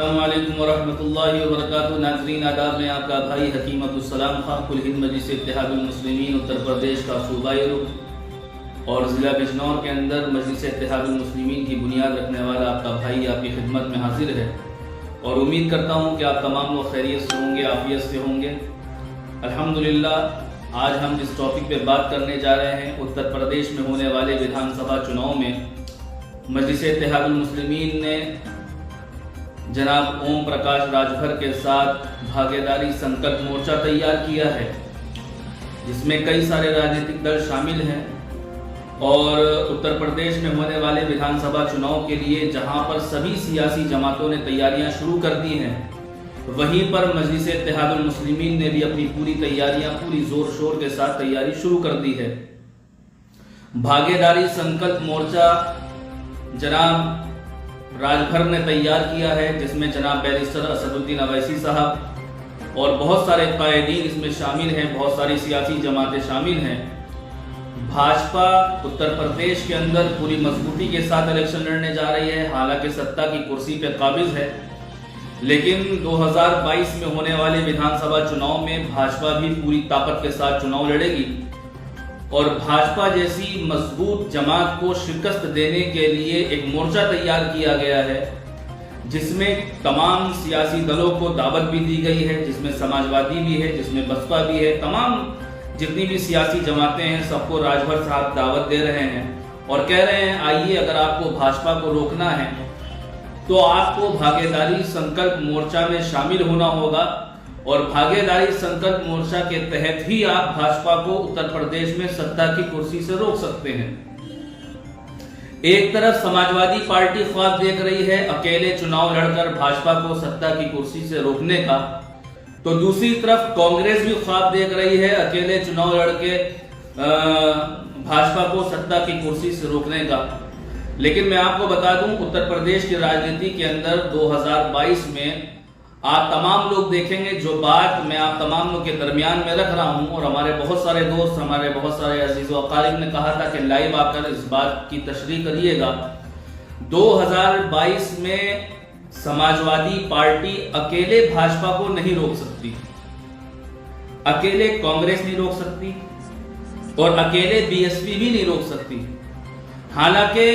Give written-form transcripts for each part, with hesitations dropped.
अस्सलामुअलैकुम वरहमतुल्लाहि वबरकातुहू। नाज़रीन आदाब, में आपका भाई हकीम अब्दुस्सलाम खां कुल हिंद मजलिस इत्तेहादुल मुस्लिमीन उत्तर प्रदेश का सूबाई रुख और ज़िला बिजनौर के अंदर मजलिस इत्तेहादुल मुस्लिमीन की बुनियाद रखने वाला आपका भाई आपकी खिदमत में हाजिर है और उम्मीद करता हूँ कि आप तमाम लोग खैरियत से होंगे, आफियत से होंगे। अल्हम्दुलिल्लाह, आज हम जिस टॉपिक पे बात करने जा रहे हैं, उत्तर प्रदेश में होने वाले विधानसभा चुनाव में मजलिस इत्तेहादुल मुस्लिमीन ने जनाब ओम प्रकाश राजभर के साथ भागीदारी संकल्प मोर्चा तैयार किया है, जिसमें कई सारे राजनीतिक दल शामिल हैं और उत्तर प्रदेश में होने वाले विधानसभा चुनाव के लिए जहां पर सभी सियासी जमातों ने तैयारियां शुरू कर दी हैं, वहीं पर मजलिस इत्तेहादुल मुस्लिमीन ने भी अपनी पूरी तैयारियां पूरी जोर शोर के साथ तैयारी शुरू कर दी है। भागीदारी संकल्प मोर्चा जनाब राजभर ने तैयार किया है, जिसमें जनाब बैरिस्टर असदुद्दीन अवैसी साहब और बहुत सारे कायदीन इसमें शामिल हैं, बहुत सारी सियासी जमातें शामिल हैं। भाजपा उत्तर प्रदेश के अंदर पूरी मजबूती के साथ इलेक्शन लड़ने जा रही है, हालांकि सत्ता की कुर्सी पे काबिज है, लेकिन 2022 में होने वाले विधानसभा चुनाव में भाजपा भी पूरी ताकत के साथ चुनाव लड़ेगी और भाजपा जैसी मजबूत जमात को शिकस्त देने के लिए एक मोर्चा तैयार किया गया है, जिसमें तमाम सियासी दलों को दावत भी दी गई है, जिसमें समाजवादी भी है, जिसमें बसपा भी है। तमाम जितनी भी सियासी जमातें हैं सबको राजभर साहब दावत दे रहे हैं और कह रहे हैं आइए, अगर आपको भाजपा को रोकना है तो आपको भागीदारी संकल्प मोर्चा में शामिल होना होगा और भागीदारी संकल्प मोर्चा के तहत ही आप भाजपा को उत्तर प्रदेश में सत्ता की कुर्सी से रोक सकते हैं। एक तरफ समाजवादी पार्टी ख्वाब देख रही है अकेले चुनाव लड़कर भाजपा को सत्ता की कुर्सी से रोकने का, तो दूसरी तरफ कांग्रेस भी ख्वाब देख रही है अकेले चुनाव लड़के भाजपा को सत्ता की कुर्सी से रोकने का। लेकिन मैं आपको बता दूं, उत्तर प्रदेश की राजनीति के अंदर 2022 में आप तमाम लोग देखेंगे, जो बात मैं आप तमाम लोग के दरमियान में रख रहा हूं और हमारे बहुत सारे दोस्त, हमारे बहुत सारे अजीज व अकारिब ने कहा था कि लाइव आकर इस बात की तशरीह करिएगा। 2022 में समाजवादी पार्टी अकेले भाजपा को नहीं रोक सकती, अकेले कांग्रेस नहीं रोक सकती और अकेले बीएसपी भी नहीं रोक सकती। हालांकि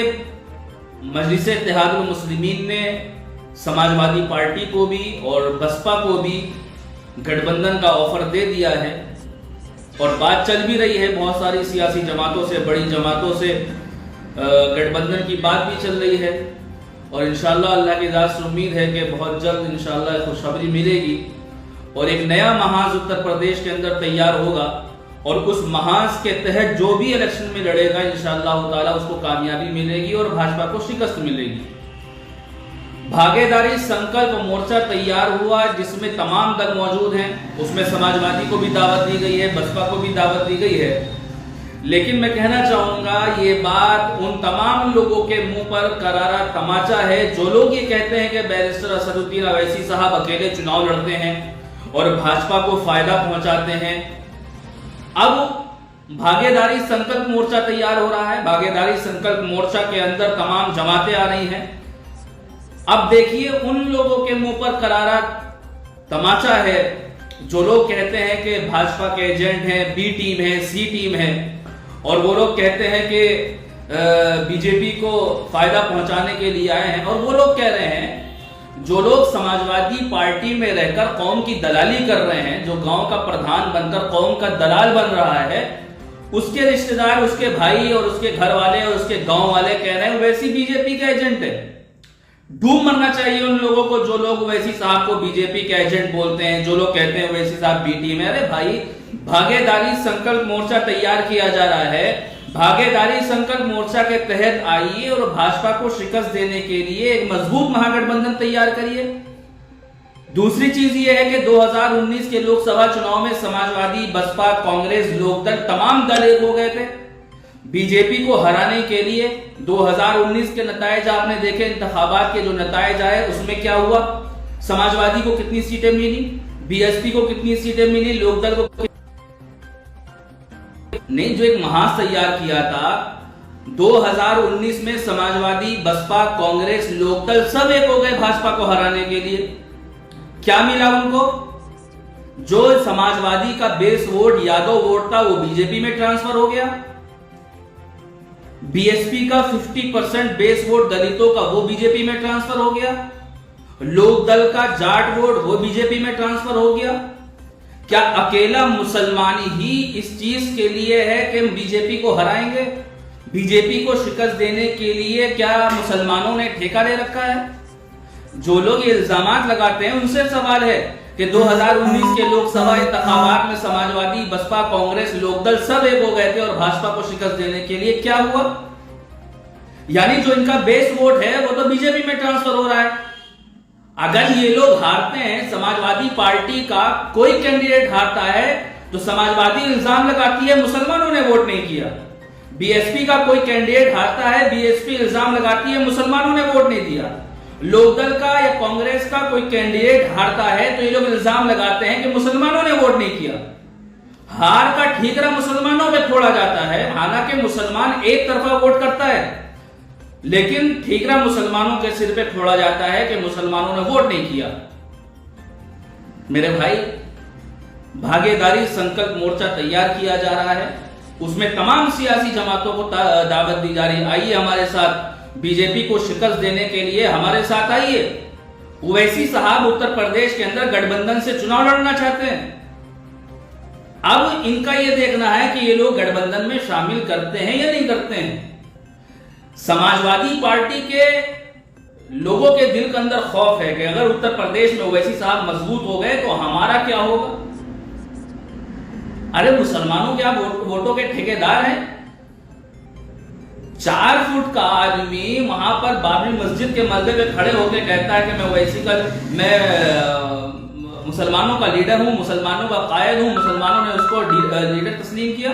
मजलिस इत्तेहादुल मुस्लिमीन ने समाजवादी पार्टी को भी और बसपा को भी गठबंधन का ऑफर दे दिया है और बात चल भी रही है, बहुत सारी सियासी जमातों से, बड़ी जमातों से गठबंधन की बात भी चल रही है और इंशाअल्लाह अल्लाह की ज़ात से उम्मीद है कि बहुत जल्द इंशाअल्लाह खुशखबरी मिलेगी और एक नया महाज उत्तर प्रदेश के अंदर तैयार होगा और उस महाज के तहत जो भी इलेक्शन में लड़ेगा इंशाअल्लाह ताला उसको कामयाबी मिलेगी और भाजपा को शिकस्त मिलेगी। भागीदारी संकल्प मोर्चा तैयार हुआ, जिसमें तमाम दल मौजूद हैं, उसमें समाजवादी को भी दावत दी गई है, बसपा को भी दावत दी गई है। लेकिन मैं कहना चाहूंगा ये बात उन तमाम लोगों के मुंह पर करारा तमाचा है जो लोग ये कहते हैं कि बैरिस्टर असदुद्दीन अवैसी साहब अकेले चुनाव लड़ते हैं और भाजपा को फायदा पहुंचाते हैं। अब भागीदारी संकल्प मोर्चा तैयार हो रहा है, भागीदारी संकल्प मोर्चा के अंदर तमाम जमातें आ रही हैं। अब देखिए उन लोगों के मुंह पर करारा तमाचा है जो लोग कहते हैं कि भाजपा के एजेंट हैं, बी टीम है, सी टीम है और वो लोग कहते हैं कि बीजेपी को फायदा पहुंचाने के लिए आए हैं। और वो लोग कह रहे हैं, जो लोग समाजवादी पार्टी में रहकर कौम की दलाली कर रहे हैं, जो गांव का प्रधान बनकर कौम का दलाल बन रहा है, उसके रिश्तेदार, उसके भाई और उसके घर वाले और उसके गांव वाले कह रहे हैं वैसी बीजेपी का एजेंट है। डूब मरना चाहिए उन लोगों को जो लोग ओवैसी साहब को बीजेपी के एजेंट बोलते हैं, जो लोग कहते हैं ओवैसी साहब बी टीम है। अरे भाई, भागीदारी संकल्प मोर्चा तैयार किया जा रहा है, भागीदारी संकल्प मोर्चा के तहत आइए और भाजपा को शिकस्त देने के लिए एक मजबूत महागठबंधन तैयार करिए। दूसरी चीज ये है कि 2019 के लोकसभा चुनाव में समाजवादी, बसपा, कांग्रेस, लोकदल तमाम दल एक हो गए थे बीजेपी को हराने के लिए। 2019 के नतायज आपने देखे, इंतखाबात के जो नतायज आए उसमें क्या हुआ, समाजवादी को कितनी सीटें मिली, बीएसपी को कितनी सीटें मिली, लोकदल को नहीं। जो एक महाज तैयार किया था 2019 में समाजवादी, बसपा, कांग्रेस, लोकदल सब एक हो गए भाजपा को हराने के लिए। क्या मिला उनको? जो समाजवादी का बेस वोट, यादव वोट था, वो बीजेपी में ट्रांसफर हो गया। बीएसपी का 50% बेस वोट दलितों का, वो बीजेपी में ट्रांसफर हो गया। लोकदल का जाट वोट, वो बीजेपी में ट्रांसफर हो गया। क्या अकेला मुसलमान ही इस चीज के लिए है कि हम बीजेपी को हराएंगे? बीजेपी को शिकस्त देने के लिए क्या मुसलमानों ने ठेका ले रखा है? जो लोग ये इल्जामात लगाते हैं उनसे सवाल है कि 2019 के लोकसभा इंतखाबात में समाजवादी, बसपा, कांग्रेस, लोकदल सब एक हो गए थे और भाजपा को शिकस्त देने के लिए क्या हुआ? यानी जो इनका बेस वोट है वो तो बीजेपी में ट्रांसफर हो रहा है। अगर ये लोग हारते हैं, समाजवादी पार्टी का कोई कैंडिडेट हारता है तो समाजवादी इल्जाम लगाती है मुसलमानों ने वोट नहीं किया। बीएसपी का कोई कैंडिडेट हारता है, बीएसपी इल्जाम लगाती है मुसलमानों ने वोट नहीं दिया। लोकदल का या कांग्रेस का कोई कैंडिडेट हारता है तो ये लोग इल्जाम लगाते हैं कि मुसलमानों ने वोट नहीं किया। हार का ठीकरा मुसलमानों पे फोड़ा जाता है। हालांकि मुसलमान एक तरफा वोट करता है, लेकिन ठीकरा मुसलमानों के सिर पे फोड़ा जाता है कि मुसलमानों ने वोट नहीं किया। मेरे भाई, भागीदारी संकल्प मोर्चा तैयार किया जा रहा है, उसमें तमाम सियासी जमातों को दावत दी जा रही है। आइए हमारे साथ, बीजेपी को शिकस्त देने के लिए हमारे साथ आइए। ओवैसी साहब उत्तर प्रदेश के अंदर गठबंधन से चुनाव लड़ना चाहते हैं। अब इनका यह देखना है कि ये लोग गठबंधन में शामिल करते हैं या नहीं करते हैं। समाजवादी पार्टी के लोगों के दिल के अंदर खौफ है कि अगर उत्तर प्रदेश में ओवैसी साहब मजबूत हो गए तो हमारा क्या होगा। अरे मुसलमानों क्या वोटों के ठेकेदार हैं? 4 फुट का आदमी वहां पर बाबरी मस्जिद के मलबे पे खड़े होकर कहता है कि मैं ओवैसी का, मैं मुसलमानों का लीडर हूं, मुसलमानों का कायद हूं, मुसलमानों ने उसको लीडर तस्लीम किया।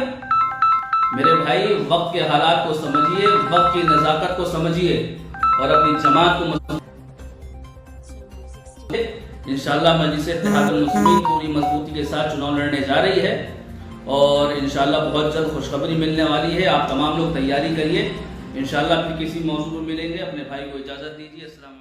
मेरे भाई, वक्त के हालात को समझिए, वक्त की नजाकत को समझिए और अपनी जमात को इंशाअल्लाह मजलिस-ए-इत्तेहादुल मुस्लिमीन पूरी मजबूती के साथ चुनाव लड़ने जा रही है और इंशाअल्लाह बहुत जल्द खुशखबरी मिलने वाली है। आप तमाम लोग तैयारी करिए। इंशाअल्लाह फिर किसी मौजूद में मिलेंगे। अपने भाई को इजाजत दीजिए। अस्सलाम।